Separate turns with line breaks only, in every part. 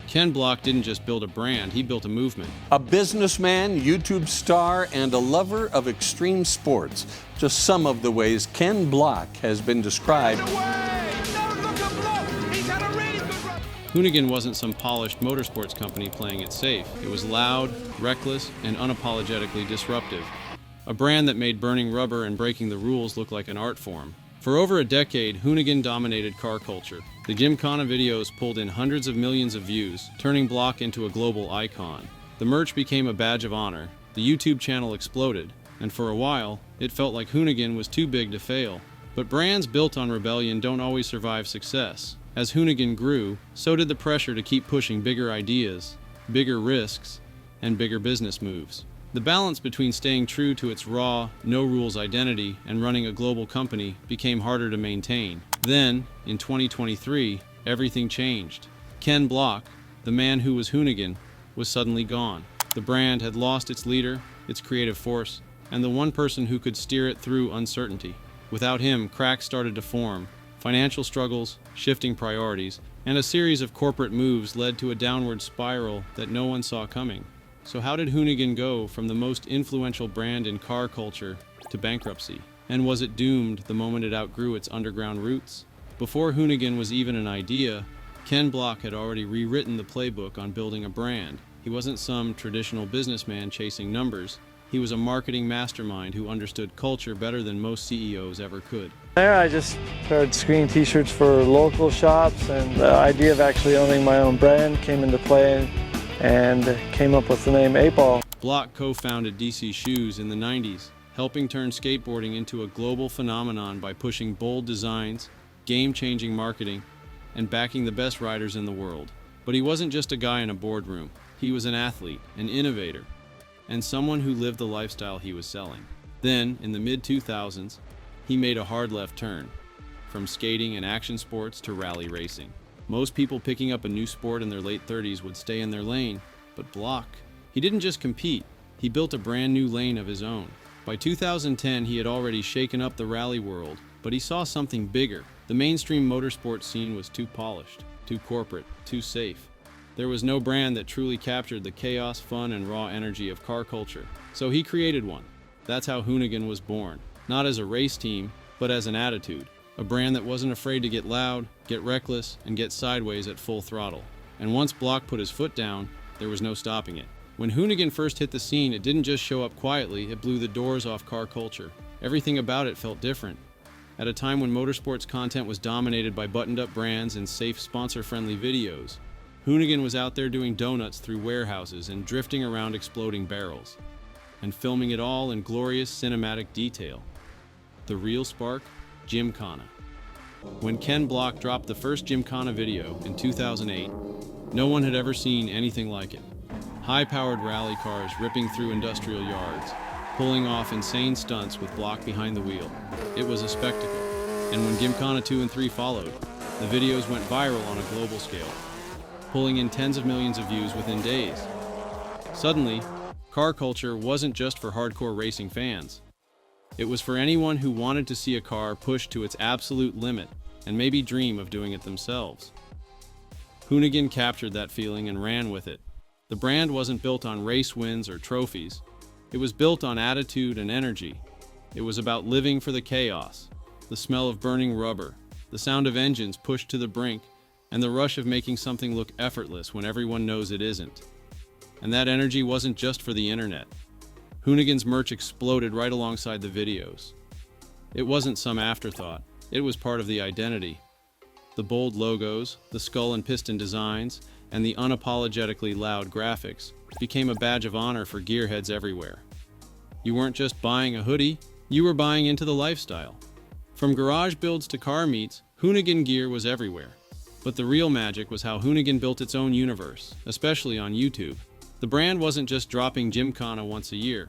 Ken Block didn't just build a brand, he built a movement.
A businessman, YouTube star, and a lover of extreme sports. Just some of the ways Ken Block has been described.
Hoonigan wasn't some polished motorsports company playing it safe. It was loud, reckless, and unapologetically disruptive. A brand that made burning rubber and breaking the rules look like an art form. For over a decade, Hoonigan dominated car culture. The Gymkhana videos pulled in hundreds of millions of views, turning Block into a global icon. The merch became a badge of honor. The YouTube channel exploded, and for a while, it felt like Hoonigan was too big to fail. But brands built on rebellion don't always survive success. As Hoonigan grew, so did the pressure to keep pushing bigger ideas, bigger risks, and bigger business moves. The balance between staying true to its raw, no-rules identity and running a global company became harder to maintain. Then, in 2023, everything changed. Ken Block, the man who was Hoonigan, was suddenly gone. The brand had lost its leader, its creative force, and the one person who could steer it through uncertainty. Without him, cracks started to form. Financial struggles, shifting priorities, and a series of corporate moves led to a downward spiral that no one saw coming. So how did Hoonigan go from the most influential brand in car culture to bankruptcy? And was it doomed the moment it outgrew its underground roots? Before Hoonigan was even an idea, Ken Block had already rewritten the playbook on building a brand. He wasn't some traditional businessman chasing numbers. He was a marketing mastermind who understood culture better than most CEOs ever could.
There I just started screening t-shirts for local shops, and the idea of actually owning my own brand came into play and came up with the name 8Ball.
Block co-founded DC Shoes in the 90s, helping turn skateboarding into a global phenomenon by pushing bold designs, game-changing marketing, and backing the best riders in the world. But he wasn't just a guy in a boardroom. He was an athlete, an innovator, and someone who lived the lifestyle he was selling. Then, in the mid-2000s, he made a hard left turn, from skating and action sports to rally racing. Most people picking up a new sport in their late 30s would stay in their lane, but Block, he didn't just compete, he built a brand new lane of his own. By 2010, he had already shaken up the rally world, but he saw something bigger. The mainstream motorsports scene was too polished, too corporate, too safe. There was no brand that truly captured the chaos, fun, and raw energy of car culture. So he created one. That's how Hoonigan was born. Not as a race team, but as an attitude. A brand that wasn't afraid to get loud, get reckless, and get sideways at full throttle. And once Block put his foot down, there was no stopping it. When Hoonigan first hit the scene, it didn't just show up quietly, it blew the doors off car culture. Everything about it felt different. At a time when motorsports content was dominated by buttoned-up brands and safe, sponsor-friendly videos, Hoonigan was out there doing donuts through warehouses and drifting around exploding barrels, and filming it all in glorious cinematic detail. The real spark? Gymkhana. When Ken Block dropped the first Gymkhana video in 2008, no one had ever seen anything like it. High-powered rally cars ripping through industrial yards, pulling off insane stunts with Block behind the wheel. It was a spectacle. And when Gymkhana 2 and 3 followed, the videos went viral on a global scale, pulling in tens of millions of views within days. Suddenly, car culture wasn't just for hardcore racing fans. It was for anyone who wanted to see a car pushed to its absolute limit and maybe dream of doing it themselves. Hoonigan captured that feeling and ran with it. The brand wasn't built on race wins or trophies. It was built on attitude and energy. It was about living for the chaos, the smell of burning rubber, the sound of engines pushed to the brink, and the rush of making something look effortless when everyone knows it isn't. And that energy wasn't just for the internet. Hoonigan's merch exploded right alongside the videos. It wasn't some afterthought. It was part of the identity. The bold logos, the skull and piston designs, and the unapologetically loud graphics became a badge of honor for gearheads everywhere. You weren't just buying a hoodie, you were buying into the lifestyle. From garage builds to car meets, Hoonigan gear was everywhere. But the real magic was how Hoonigan built its own universe, especially on YouTube. The brand wasn't just dropping Gymkhana once a year.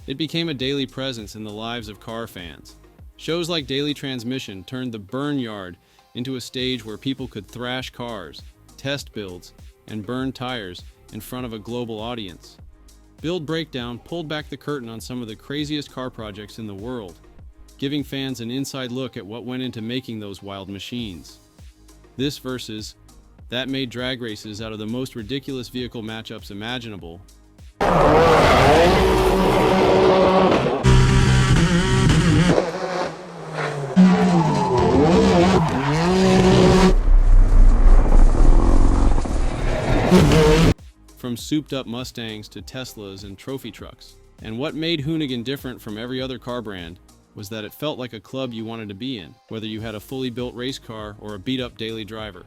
It became a daily presence in the lives of car fans. Shows like Daily Transmission turned the burn yard into a stage where people could thrash cars, test builds, and burn tires in front of a global audience. Build Breakdown pulled back the curtain on some of the craziest car projects in the world, giving fans an inside look at what went into making those wild machines. This versus That made drag races out of the most ridiculous vehicle matchups imaginable. From souped-up Mustangs to Teslas and trophy trucks. And what made Hoonigan different from every other car brand was that it felt like a club you wanted to be in, whether you had a fully built race car or a beat-up daily driver.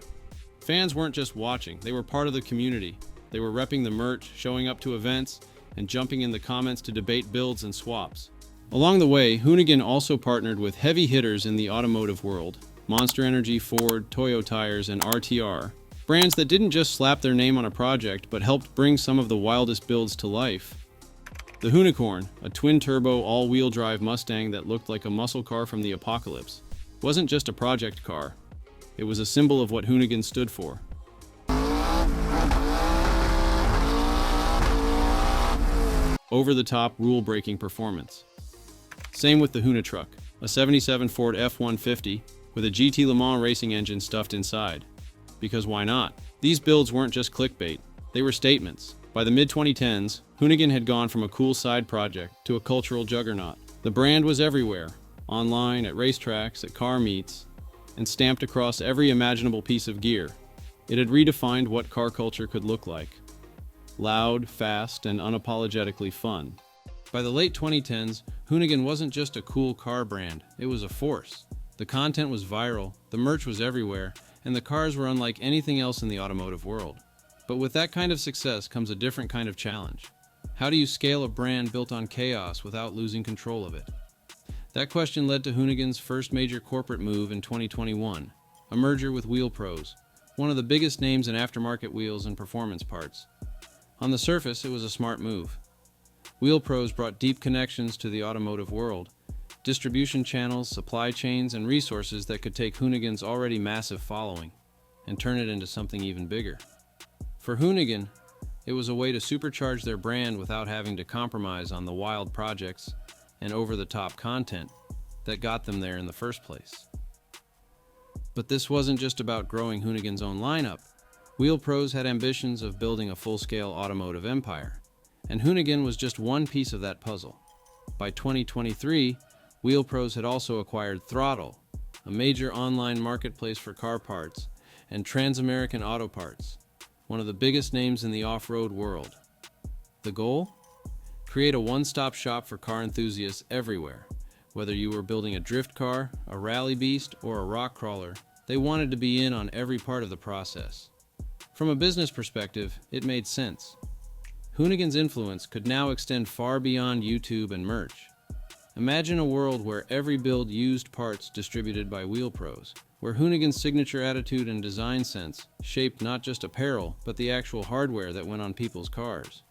Fans weren't just watching, they were part of the community. They were repping the merch, showing up to events, and jumping in the comments to debate builds and swaps. Along the way, Hoonigan also partnered with heavy hitters in the automotive world: Monster Energy, Ford, Toyo Tires, and RTR. Brands that didn't just slap their name on a project, but helped bring some of the wildest builds to life. The Hoonicorn, a twin-turbo, all-wheel drive Mustang that looked like a muscle car from the apocalypse, wasn't just a project car. It was a symbol of what Hoonigan stood for. Over-the-top, rule-breaking performance. Same with the Hoonitruck, a 77 Ford F-150 with a GT Le Mans racing engine stuffed inside. Because why not? These builds weren't just clickbait, they were statements. By the mid-2010s, Hoonigan had gone from a cool side project to a cultural juggernaut. The brand was everywhere, online, at racetracks, at car meets, and stamped across every imaginable piece of gear. It had redefined what car culture could look like. Loud, fast, and unapologetically fun. By the late 2010s, Hoonigan wasn't just a cool car brand, it was a force. The content was viral, the merch was everywhere, and the cars were unlike anything else in the automotive world. But with that kind of success comes a different kind of challenge. How do you scale a brand built on chaos without losing control of it? That question led to Hoonigan's first major corporate move in 2021, a merger with Wheel Pros, one of the biggest names in aftermarket wheels and performance parts. On the surface, it was a smart move. Wheel Pros brought deep connections to the automotive world, distribution channels, supply chains, and resources that could take Hoonigan's already massive following and turn it into something even bigger. For Hoonigan, it was a way to supercharge their brand without having to compromise on the wild projects and over-the-top content that got them there in the first place. But this wasn't just about growing Hoonigan's own lineup. Wheel Pros had ambitions of building a full-scale automotive empire, and Hoonigan was just one piece of that puzzle. By 2023, Wheel Pros had also acquired Throttle, a major online marketplace for car parts, and Trans-American Auto Parts, one of the biggest names in the off-road world. The goal? Create a one-stop shop for car enthusiasts everywhere. Whether you were building a drift car, a rally beast, or a rock crawler, they wanted to be in on every part of the process. From a business perspective, it made sense. Hoonigan's influence could now extend far beyond YouTube and merch. Imagine a world where every build used parts distributed by Wheel Pros, where Hoonigan's signature attitude and design sense shaped not just apparel, but the actual hardware that went on people's cars.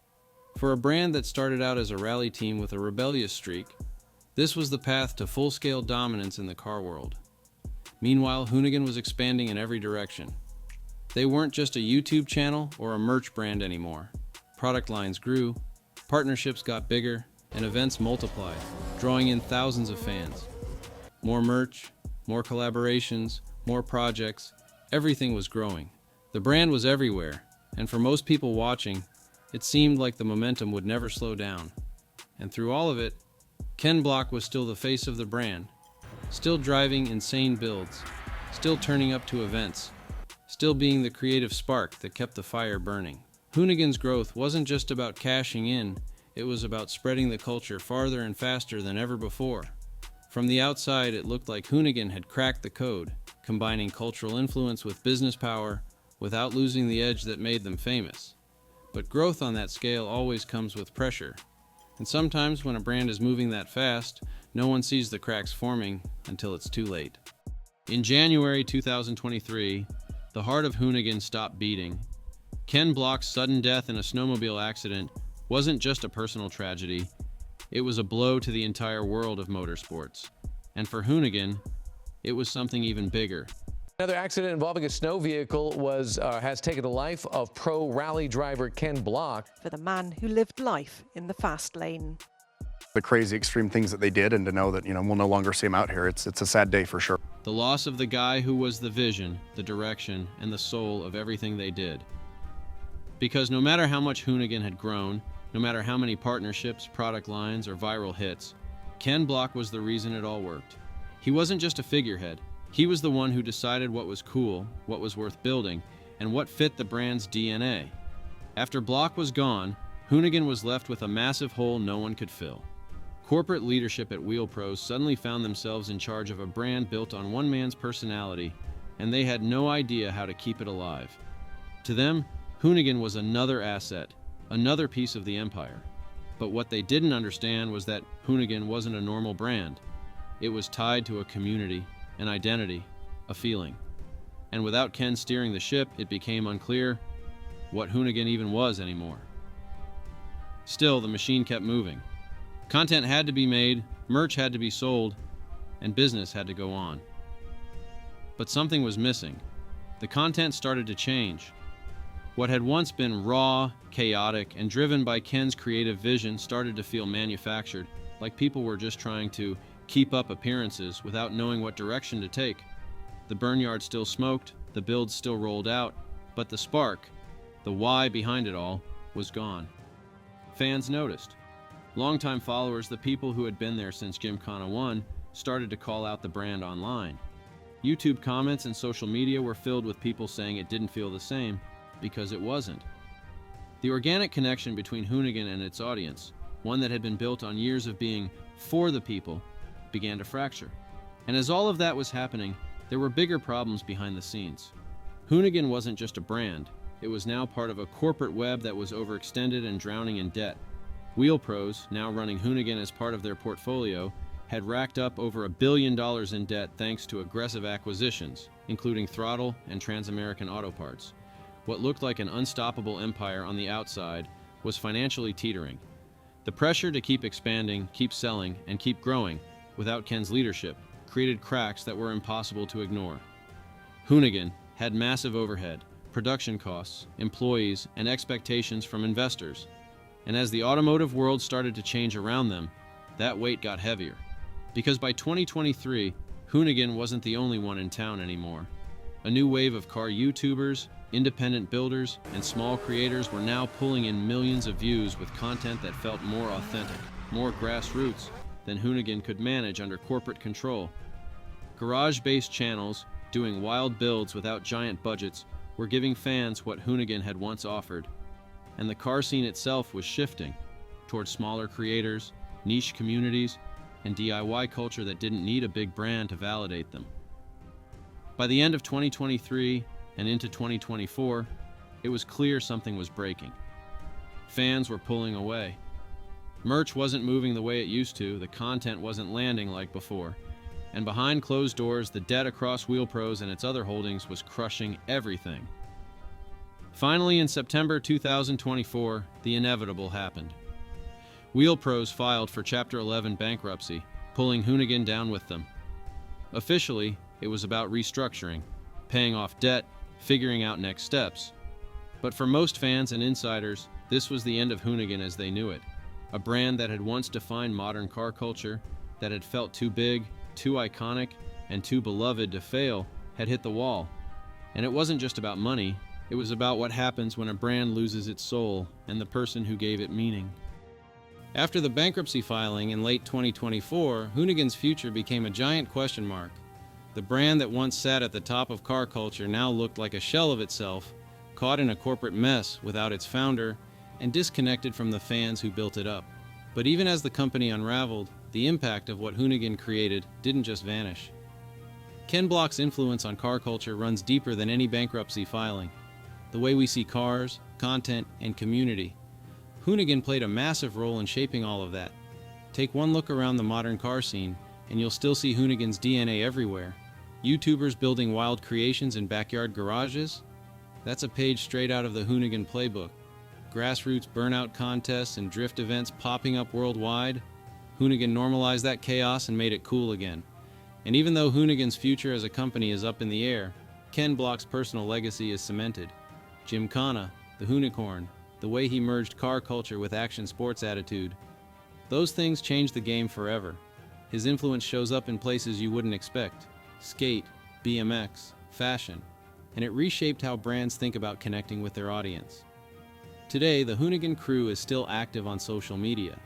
For a brand that started out as a rally team with a rebellious streak, this was the path to full-scale dominance in the car world. Meanwhile, Hoonigan was expanding in every direction. They weren't just a YouTube channel or a merch brand anymore. Product lines grew, partnerships got bigger, and events multiplied, drawing in thousands of fans. More merch, more collaborations, more projects, everything was growing. The brand was everywhere, and for most people watching, it seemed like the momentum would never slow down. And through all of it, Ken Block was still the face of the brand, still driving insane builds, still turning up to events, still being the creative spark that kept the fire burning. Hoonigan's growth wasn't just about cashing in, it was about spreading the culture farther and faster than ever before. From the outside, it looked like Hoonigan had cracked the code, combining cultural influence with business power without losing the edge that made them famous. But growth on that scale always comes with pressure. And sometimes when a brand is moving that fast, no one sees the cracks forming until it's too late. In January 2023, the heart of Hoonigan stopped beating. Ken Block's sudden death in a snowmobile accident wasn't just a personal tragedy, it was a blow to the entire world of motorsports. And for Hoonigan, it was something even bigger.
Another accident involving a snow vehicle has taken the life of pro rally driver Ken Block.
For the man who lived life in the fast lane.
The crazy extreme things that they did, and to know that, we'll no longer see him out here, it's a sad day for sure.
The loss of the guy who was the vision, the direction, and the soul of everything they did. Because no matter how much Hoonigan had grown, no matter how many partnerships, product lines, or viral hits, Ken Block was the reason it all worked. He wasn't just a figurehead. He was the one who decided what was cool, what was worth building, and what fit the brand's DNA. After Block was gone, Hoonigan was left with a massive hole no one could fill. Corporate leadership at Wheel Pros suddenly found themselves in charge of a brand built on one man's personality, and they had no idea how to keep it alive. To them, Hoonigan was another asset, another piece of the empire. But what they didn't understand was that Hoonigan wasn't a normal brand. It was tied to a community, an identity, a feeling. And without Ken steering the ship, it became unclear what Hoonigan even was anymore. Still, the machine kept moving. Content had to be made, merch had to be sold, and business had to go on. But something was missing. The content started to change. What had once been raw, chaotic, and driven by Ken's creative vision started to feel manufactured, like people were just trying to keep up appearances without knowing what direction to take. The burnyard still smoked, the builds still rolled out, but the spark, the why behind it all, was gone. Fans noticed. Longtime followers, the people who had been there since Gymkhana 1, started to call out the brand online. YouTube comments and social media were filled with people saying it didn't feel the same, because it wasn't. The organic connection between Hoonigan and its audience, one that had been built on years of being for the people, began to fracture. And as all of that was happening, there were bigger problems behind the scenes. Hoonigan wasn't just a brand, it was now part of a corporate web that was overextended and drowning in debt. Wheel Pros, now running Hoonigan as part of their portfolio, had racked up over $1 billion in debt thanks to aggressive acquisitions, including Throttle and Trans-American Auto Parts. What looked like an unstoppable empire on the outside was financially teetering. The pressure to keep expanding, keep selling, and keep growing without Ken's leadership created cracks that were impossible to ignore. Hoonigan had massive overhead, production costs, employees, and expectations from investors. And as the automotive world started to change around them, that weight got heavier. Because by 2023, Hoonigan wasn't the only one in town anymore. A new wave of car YouTubers, independent builders, and small creators were now pulling in millions of views with content that felt more authentic, more grassroots than Hoonigan could manage under corporate control. Garage-based channels, doing wild builds without giant budgets, were giving fans what Hoonigan had once offered. And the car scene itself was shifting towards smaller creators, niche communities, and DIY culture that didn't need a big brand to validate them. By the end of 2023 and into 2024, it was clear something was breaking. Fans were pulling away. Merch wasn't moving the way it used to, the content wasn't landing like before, and behind closed doors, the debt across Wheel Pros and its other holdings was crushing everything. Finally, in September 2024, the inevitable happened. Wheel Pros filed for Chapter 11 bankruptcy, pulling Hoonigan down with them. Officially, it was about restructuring, paying off debt, figuring out next steps. But for most fans and insiders, this was the end of Hoonigan as they knew it. A brand that had once defined modern car culture, that had felt too big, too iconic, and too beloved to fail, had hit the wall. And it wasn't just about money, it was about what happens when a brand loses its soul and the person who gave it meaning. After the bankruptcy filing in late 2024, Hoonigan's future became a giant question mark. The brand that once sat at the top of car culture now looked like a shell of itself, caught in a corporate mess without its founder, and disconnected from the fans who built it up. But even as the company unraveled, the impact of what Hoonigan created didn't just vanish. Ken Block's influence on car culture runs deeper than any bankruptcy filing. The way we see cars, content, and community. Hoonigan played a massive role in shaping all of that. Take one look around the modern car scene, and you'll still see Hoonigan's DNA everywhere. YouTubers building wild creations in backyard garages? That's a page straight out of the Hoonigan playbook. Grassroots burnout contests and drift events popping up worldwide. Hoonigan normalized that chaos and made it cool again. And even though Hoonigan's future as a company is up in the air, Ken Block's personal legacy is cemented. Gymkhana, the Hoonicorn, the way he merged car culture with action sports attitude. Those things changed the game forever. His influence shows up in places you wouldn't expect. skate, BMX, fashion, and it reshaped how brands think about connecting with their audience. Today, the Hoonigan crew is still active on social media,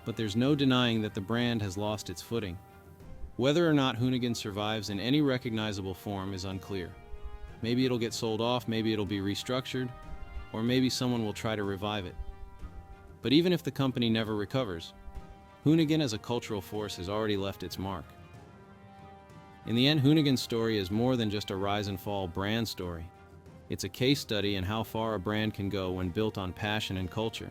but there's no denying that the brand has lost its footing. Whether or not Hoonigan survives in any recognizable form is unclear. Maybe it'll get sold off, maybe it'll be restructured, or maybe someone will try to revive it. But even if the company never recovers, Hoonigan as a cultural force has already left its mark. In the end, Hoonigan's story is more than just a rise and fall brand story. It's a case study in how far a brand can go when built on passion and culture,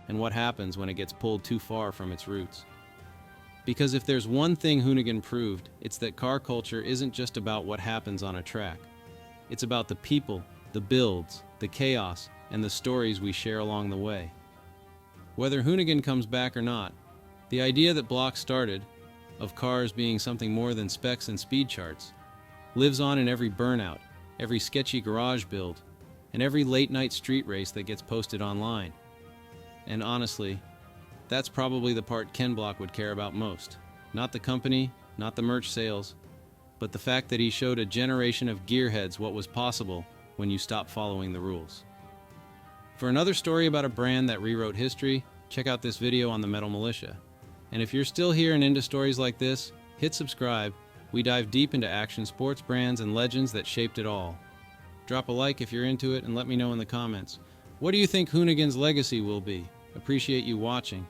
and what happens when it gets pulled too far from its roots. Because if there's one thing Hoonigan proved, it's that car culture isn't just about what happens on a track. It's about the people, the builds, the chaos, and the stories we share along the way. Whether Hoonigan comes back or not, the idea that Block started, of cars being something more than specs and speed charts, lives on in every burnout, every sketchy garage build, and every late-night street race that gets posted online. And honestly, that's probably the part Ken Block would care about most. Not the company, not the merch sales, but the fact that he showed a generation of gearheads what was possible when you stop following the rules. For another story about a brand that rewrote history, check out this video on the Metal Militia. And if you're still here and into stories like this, hit subscribe. We dive deep into action sports brands and legends that shaped it all. Drop a like if you're into it and let me know in the comments. What do you think Hoonigan's legacy will be? Appreciate you watching.